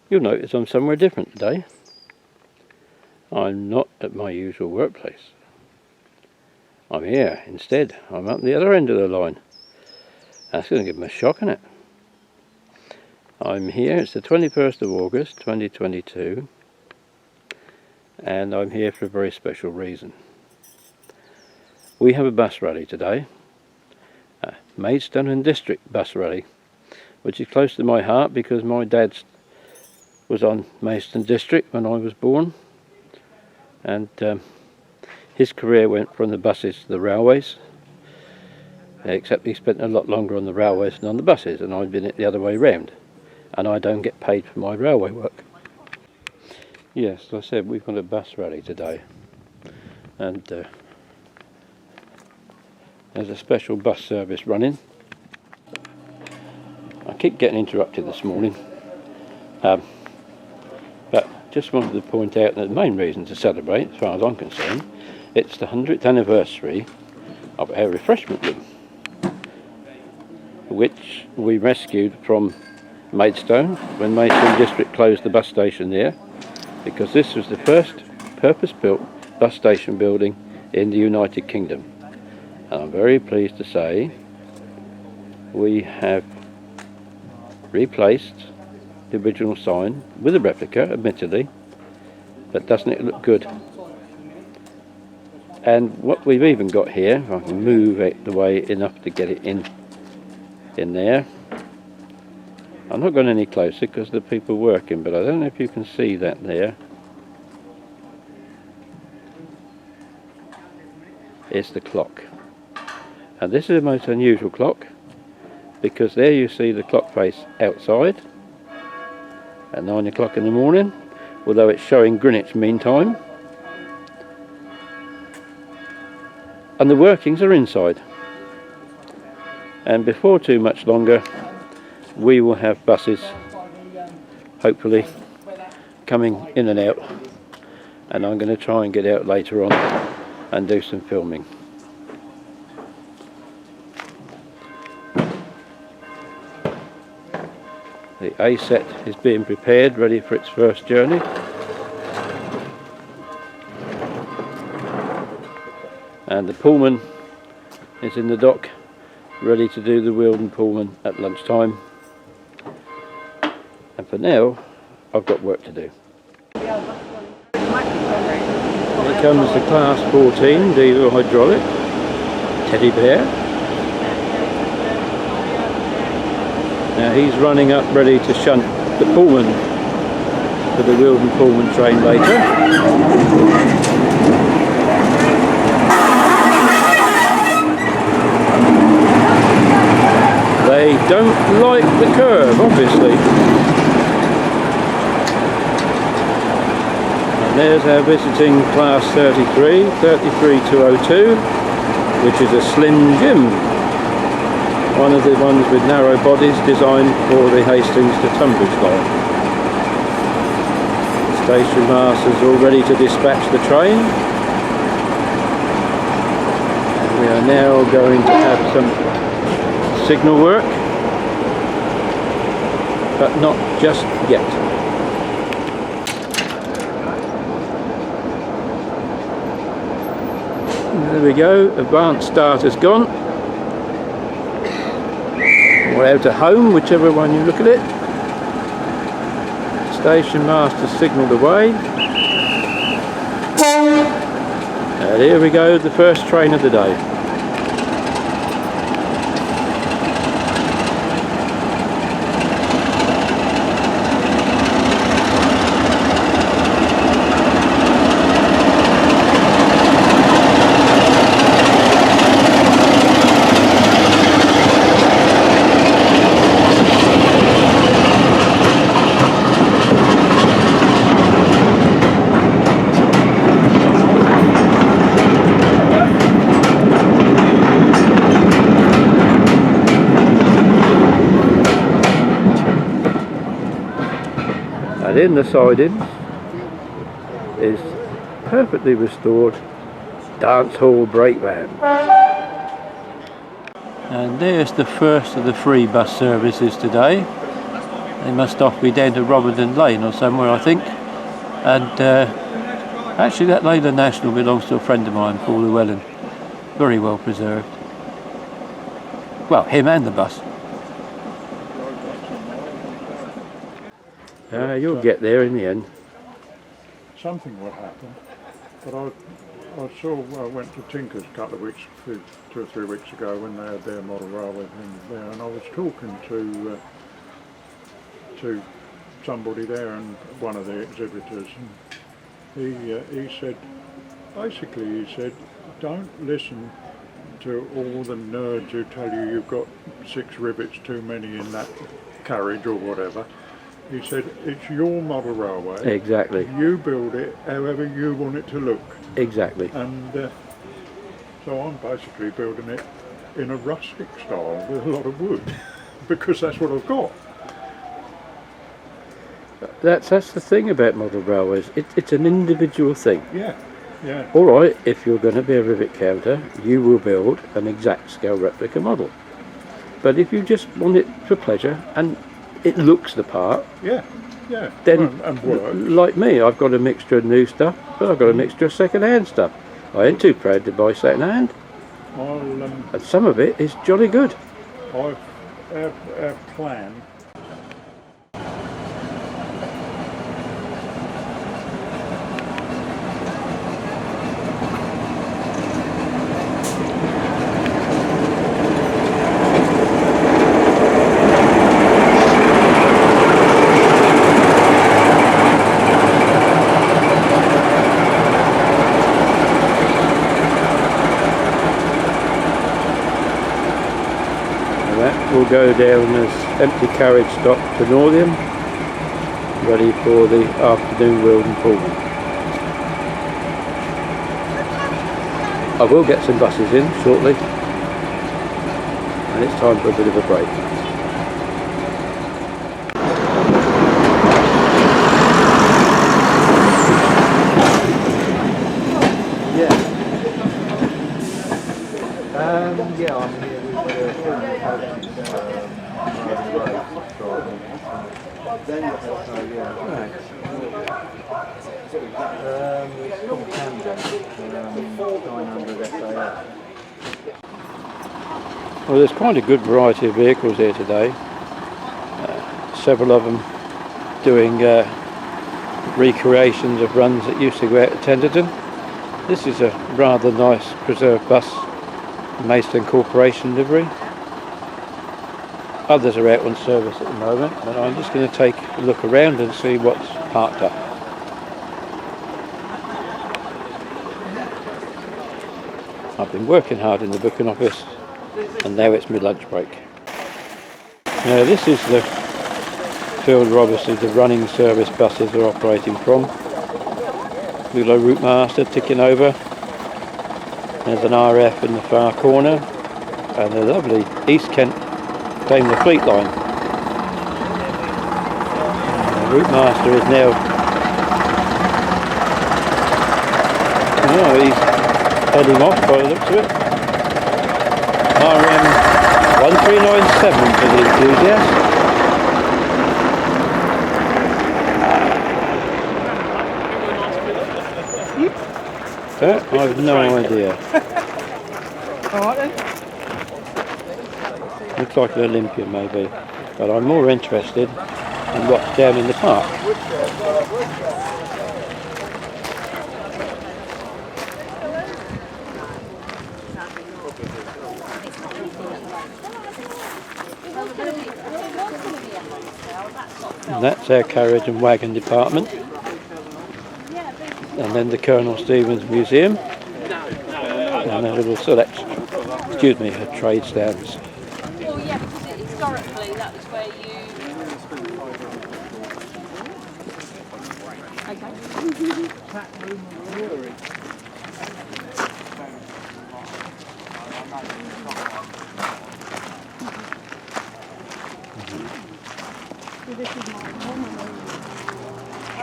You'll notice I'm somewhere different today. I'm not at my usual workplace. I'm here instead. I'm up the other end of the line. That's going to give them a shock, isn't it? I'm here, it's the 21st of August 2022, and I'm here for a very special reason. We have a bus rally today, a Maidstone and District bus rally, which is close to my heart because my dad was on Maidstone District when I was born, and his career went from the buses to the railways, except he spent a lot longer on the railways than on the buses, and I've been it the other way round, and I don't get paid for my railway work. Yes, as I said, we've got a bus rally today, and there's a special bus service running. I keep getting interrupted this morning, but just wanted to point out that the main reason to celebrate, as far as I'm concerned, it's the 100th anniversary of our refreshment room, which we rescued from Maidstone when Maidstone District closed the bus station there, because this was the first purpose-built bus station building in the United Kingdom. And I'm very pleased to say we have replaced the original sign with a replica, admittedly, but doesn't it look good? And what we've even got here, if I can move it the way enough to get it in there. I'm not going any closer because the people are working, but I don't know if you can see that there. It's the clock. And this is a most unusual clock, because there you see the clock face outside at 9 o'clock in the morning, although it's showing Greenwich Mean Time, and the workings are inside. And before too much longer we will have buses hopefully coming in and out, and I'm going to try and get out later on and do some filming. The A set is being prepared, ready for its first journey. And the Pullman is in the dock, ready to do the Wealdon Pullman at lunchtime. And for now, I've got work to do. Here comes the Class 14 diesel hydraulic teddy bear. Now he's running up ready to shunt the Pullman for the Wealdon Pullman train later. They don't like the curve, obviously. And there's our visiting Class 33, 33202, which is a Slim Jim. One of the ones with narrow bodies designed for the Hastings to Tunbridge line. The station master's all ready to dispatch the train. And we are now going to have some signal work, but not just yet. There we go, advanced start has gone. Or out to home, whichever one you look at it. Station master signalled away. And here we go, the first train of the day. And in the sidings is perfectly restored dance hall brake van. And there's the first of the free bus services today. They must off be down to Robertson Lane or somewhere, I think. And actually that Leyland National belongs to a friend of mine, Paul Llewellyn. Very well preserved. Well, him and the bus. You'll get there in the end. Something would happen, but I went to Tinker's a couple of weeks, 2 or 3 weeks ago when they had their model railway thing there, and I was talking to somebody there, and one of the exhibitors, and he said, basically he said, don't listen to all the nerds who tell you you've got 6 rivets too many in that carriage or whatever. He said, it's your model railway. Exactly. You build it however you want it to look. Exactly. And so I'm basically building it in a rustic style with a lot of wood because that's what I've got. That's the thing about model railways. It's an individual thing. Yeah, yeah. All right, if you're going to be a rivet counter, you will build an exact scale replica model. But if you just want it for pleasure and it looks the part, yeah, yeah, then and works. Like me, I've got a mixture of new stuff, but I've got a mixture of second-hand stuff. I ain't too proud to buy second-hand, and some of it is jolly good. Our plan. Will go down as empty carriage stock to Northiam, ready for the afternoon Wilden Pullman. I will get some buses in shortly, and it's time for a bit of a break. Yeah, I'm here with Well, there's quite a good variety of vehicles here today. Several of them doing recreations of runs that used to go out at Tenterden. This is a rather nice preserved bus, Maidstone Corporation livery. Others are out on service at the moment, but I'm just going to take a look around and see what's parked up. I've been working hard in the booking office, and now it's my lunch break. Now this is the field where obviously the running service buses are operating from. We've got a route master ticking over. There's an RF in the far corner, and a lovely East Kent Daimler Fleet line. The route master is now, he's heading off by the looks of it. RM 1397 for the enthusiast. I've no idea. Alright then. Looks like an Olympian maybe, but I'm more interested in what's down in the park. And that's our carriage and wagon department. And then the Colonel Stevens Museum. And a little selection, her trade stands. Well, yeah, because historically that was where you...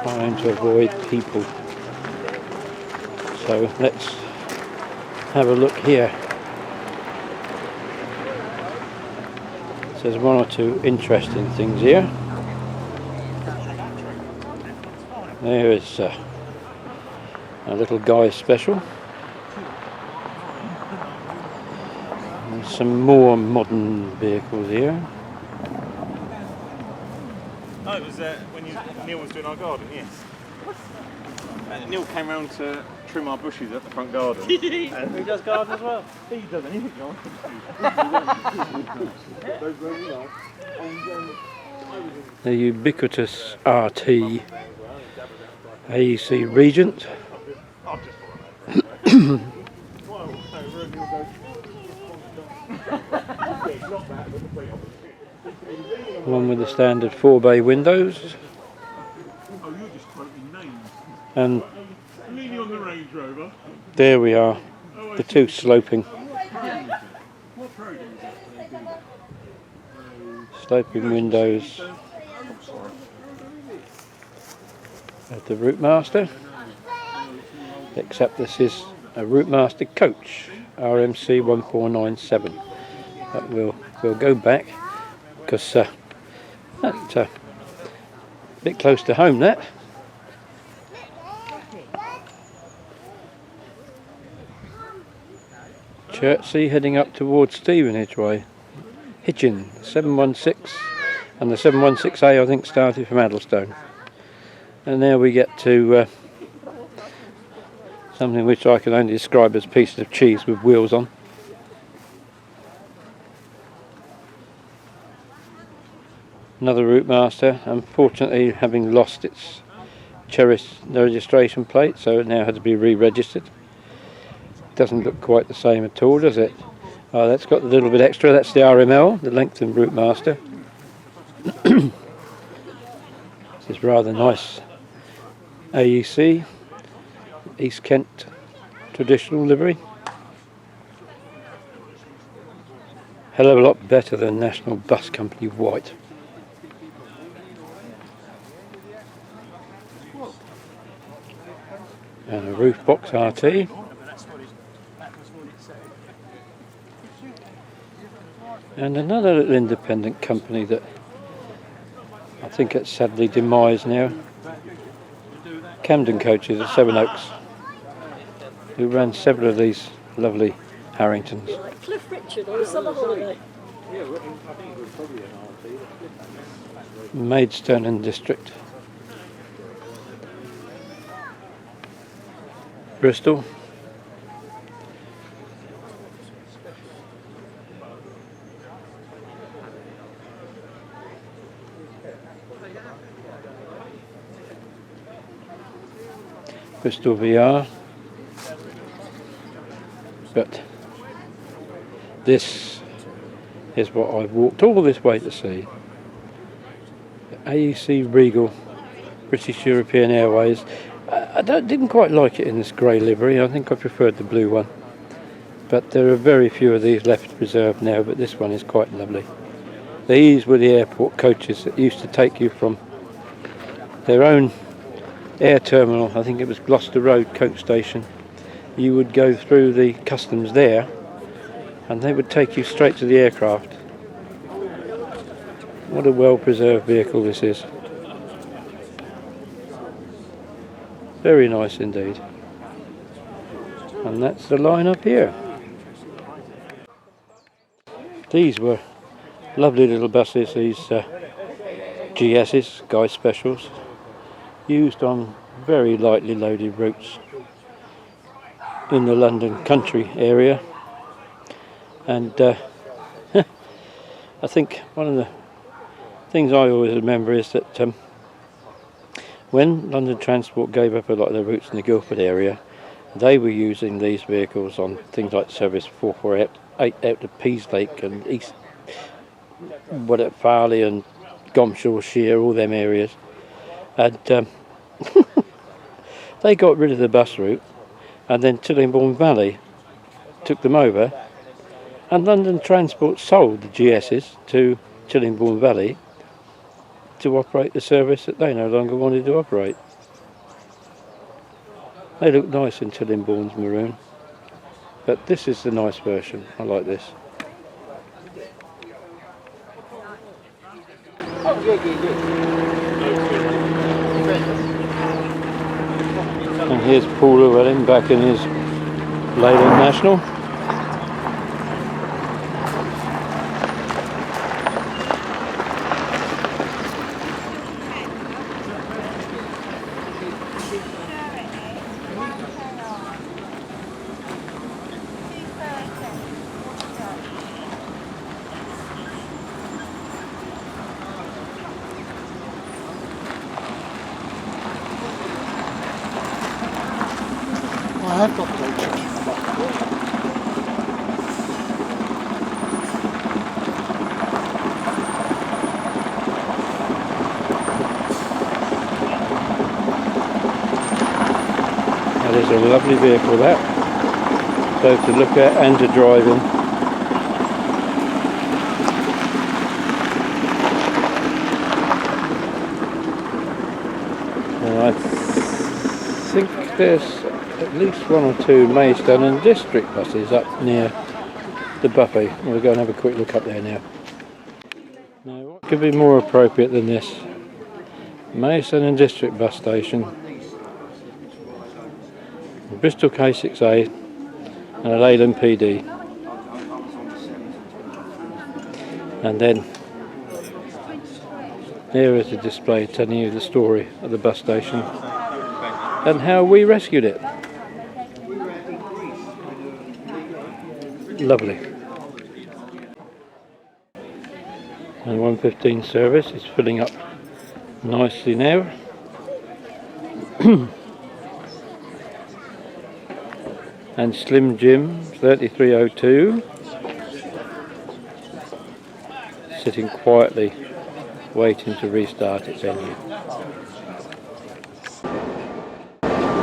Trying to avoid people. So let's have a look here. So there's one or two interesting things here. There is a little guy's special. And some more modern vehicles here. Oh, it was when Neil was doing our garden, yes. Neil came round to trim our bushes at the front garden. Did he? And he does garden as well. He does anything, John. The ubiquitous RT AEC Regent. One with the standard 4-bay windows. And there we are, the two sloping windows of the Routemaster, except this is a Routemaster coach RMC 1497. But we'll go back because that's a bit close to home, that. Chertsey heading up towards Stevenage way. Hitchin 716, and the 716A I think started from Maidstone. And now we get to something which I can only describe as pieces of cheese with wheels on. Another Routemaster, unfortunately having lost its cherished registration plate, so it now had to be re-registered. Doesn't look quite the same at all, does it? Oh, that's got a little bit extra. That's the RML, the lengthened Routemaster. This is rather nice. AEC, East Kent traditional livery. Hell of a lot better than National Bus Company white. And a roof box RT. And another little independent company that I think it's sadly demised now. Camden Coaches at Sevenoaks, who ran several of these lovely Harringtons. Cliff Richard on a summer holiday. Maidstone and District. Bristol. Bristol VR, but this is what I've walked all this way to see. The AEC Regal British European Airways. I didn't quite like it in this grey livery. I think I preferred the blue one, but there are very few of these left preserved now, but this one is quite lovely. These were the airport coaches that used to take you from their own air terminal, I think it was Gloucester Road coach station. You would go through the customs there and they would take you straight to the aircraft. What a well preserved vehicle this is. Very nice indeed. And that's the line up here. These were lovely little buses, these GS's, Guy Specials, used on very lightly loaded routes in the London country area. And I think one of the things I always remember is that when London Transport gave up a lot of their routes in the Guildford area, they were using these vehicles on things like Service 448 out to Peaslake and East Farley and Gomshall, Shear, all them areas. And they got rid of the bus route, and then Tillingbourne Valley took them over, and London Transport sold the GS's to Tillingbourne Valley to operate the service that they no longer wanted to operate. They look nice in Tillingbourne's maroon, but this is the nice version. I like this. Oh, yeah. And here's Paul Llewellyn back in his Leyland National. I have got bleachers. That is a lovely vehicle, that, both to look at and to drive in. And I think there's at least one or two Maidstone and district buses up near the buffet. We'll go and have a quick look up there now. Now, what could be more appropriate than this? Maidstone and district bus station, Bristol K6A and a Leyland PD. And then here is a display telling you the story of the bus station and how we rescued it. Lovely. And 115 service is filling up nicely now. And Slim Jim 3302 sitting quietly waiting to restart its engine.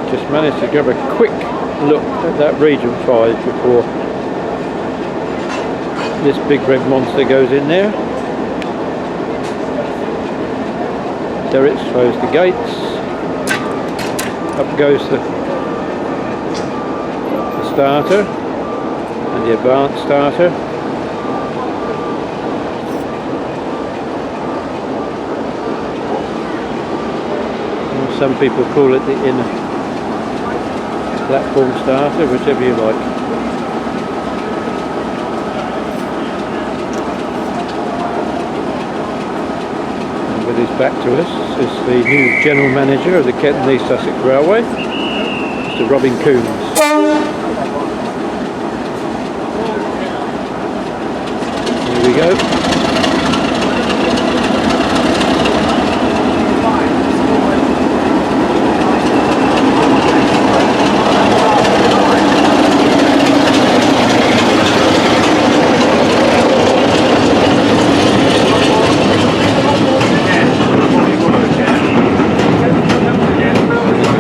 Just managed to grab a quick look at that Region 5 before this big red monster goes in there. Derrick's closed the gates. Up goes the starter and the advanced starter. And some people call it the inner platform starter, whichever you like. And with his back to us is the new general manager of the Kent and East Sussex Railway, Mr. Robin Coombs. Here we go.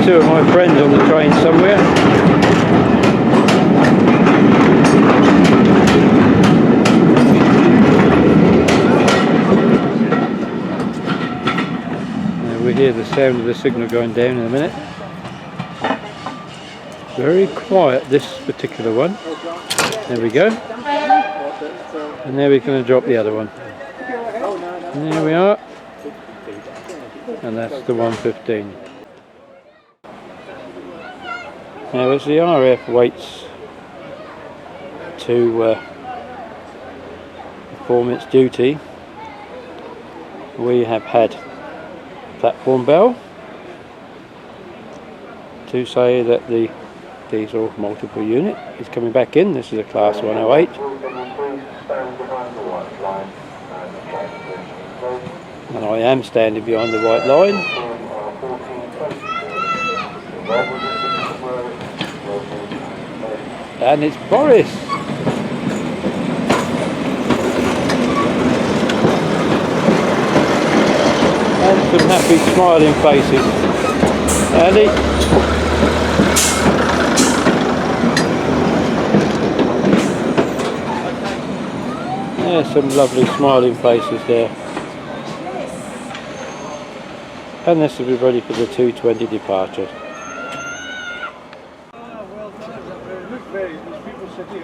Two of my friends on the train somewhere. Now we hear the sound of the signal going down in a minute. Very quiet, this particular one. There we go. And now we're going to drop the other one. And there we are. And that's the 115. Now as the RAF waits to perform its duty, we have had platform bell to say that the diesel multiple unit is coming back in. This is a class 108. And I am standing behind the white line. And it's Boris. And some happy smiling faces. Andy. There's some lovely smiling faces there. And this will be ready for the 2:20 departure.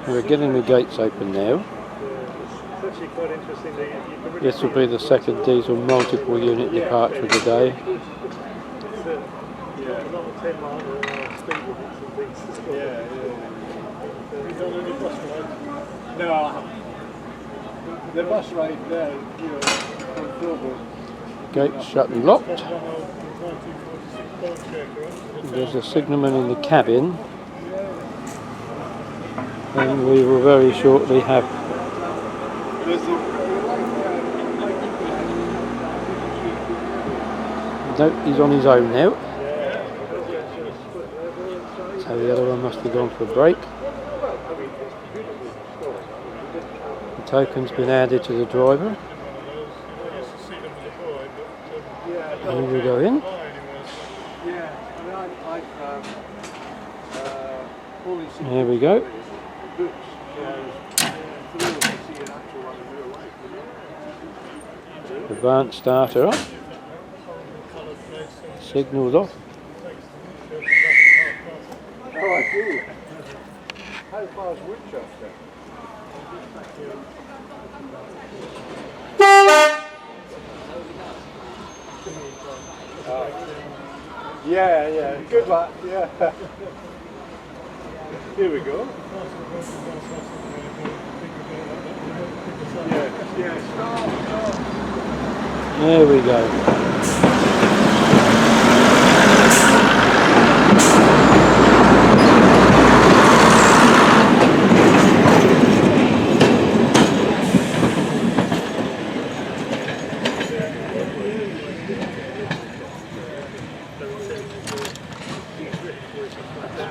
We're getting the gates open now. This will be the second diesel multiple unit departure of the day. a lot of 10 mile speed limits and things to stop. Yeah. Have you done any bus rides? No, I haven't. The bus ride there, you know, from Filbert. Gates shut and locked. There's a signalman in the cabin, and we will very shortly have. No, he's on his own now. So the other one must have gone for a break. The token's been added to the driver. And we go in. There we go. Advanced starter up. Signals off. Oh, I do. How far is Winchester? Yeah, good luck, yeah. Here we go. Yeah, stop. There we go.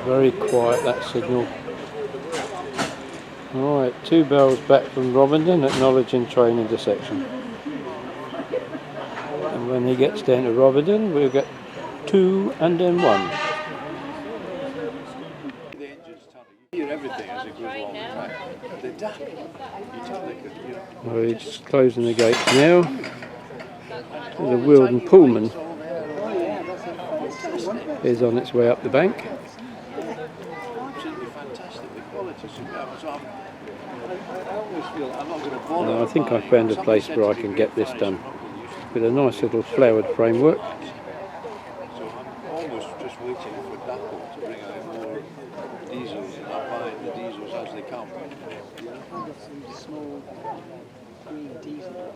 Very quiet, that signal. Alright, 2 bells back from Robindon, acknowledging train intersection. And when he gets down to Robindon, we'll get 2 and then 1. The engine's turning. You hear everything as it goes along the track. The duck, you tell they could, you know. Well, he's just closing the gates now. There's a Wilden Pullman is on its way up the bank. Absolutely fantastic, the quality. So I always feel I'm not going to bother. I think I found a place where I can get this done with a nice little flowered framework. So I'm almost just waiting for Duckle to bring out more diesels, and I'm buying the diesels as they come. Small green diesel.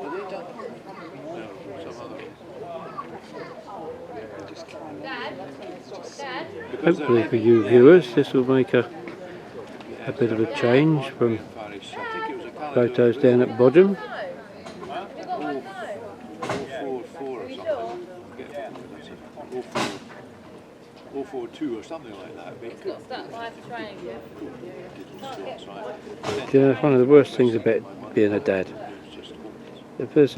Are they done? No, some other. Hopefully for you viewers this will make a bit of a change from photos down at Bodham. 044 or something. 042 or something like that. It's got that live triangle. Yeah, one of the worst things about being a dad. If there's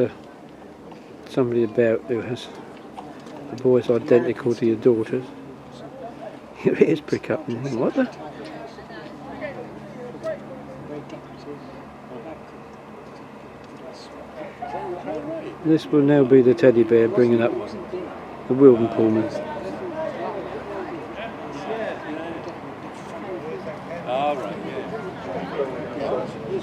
somebody about who has a voice identical to your daughter's, your ears prick up and think, what the? This will now be the teddy bear bringing up the Wilden Pullman. All right, yeah. You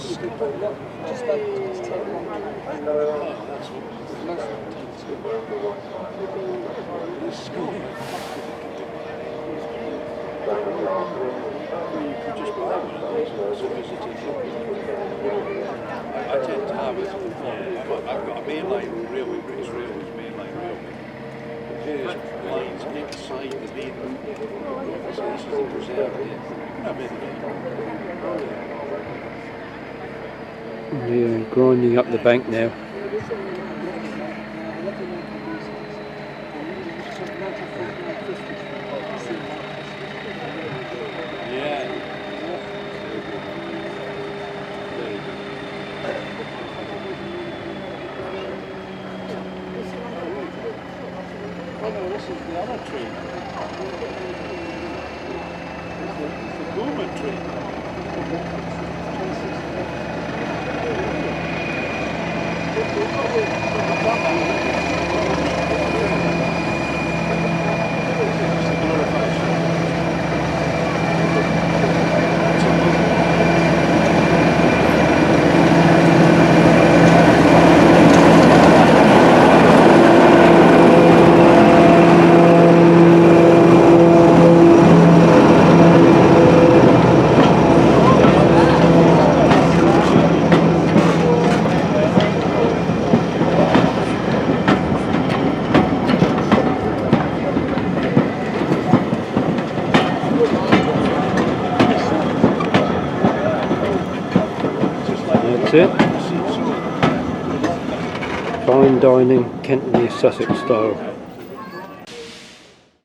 could just buy one of these as a visiting I tend to have it. I've got a mainline railway, British Railways mainline railway. Various lines inside the main route. So this is the preserved end. You can have anything. Yeah, grinding up the bank now. Oh no, this is the other train. It's the Pullman train. That's it. Fine dining, Kentney, Sussex style.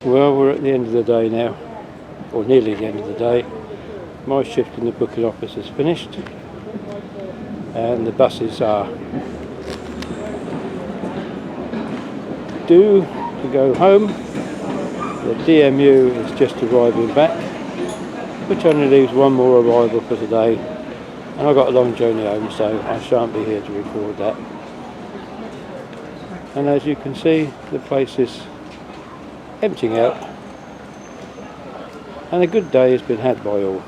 Well, we're at the end of the day now, or nearly the end of the day. My shift in the booking office is finished, and the buses are due to go home. The DMU is just arriving back, which only leaves one more arrival for today, and I've got a long journey home, so I shan't be here to record that. And as you can see, the place is emptying out, and a good day has been had by all.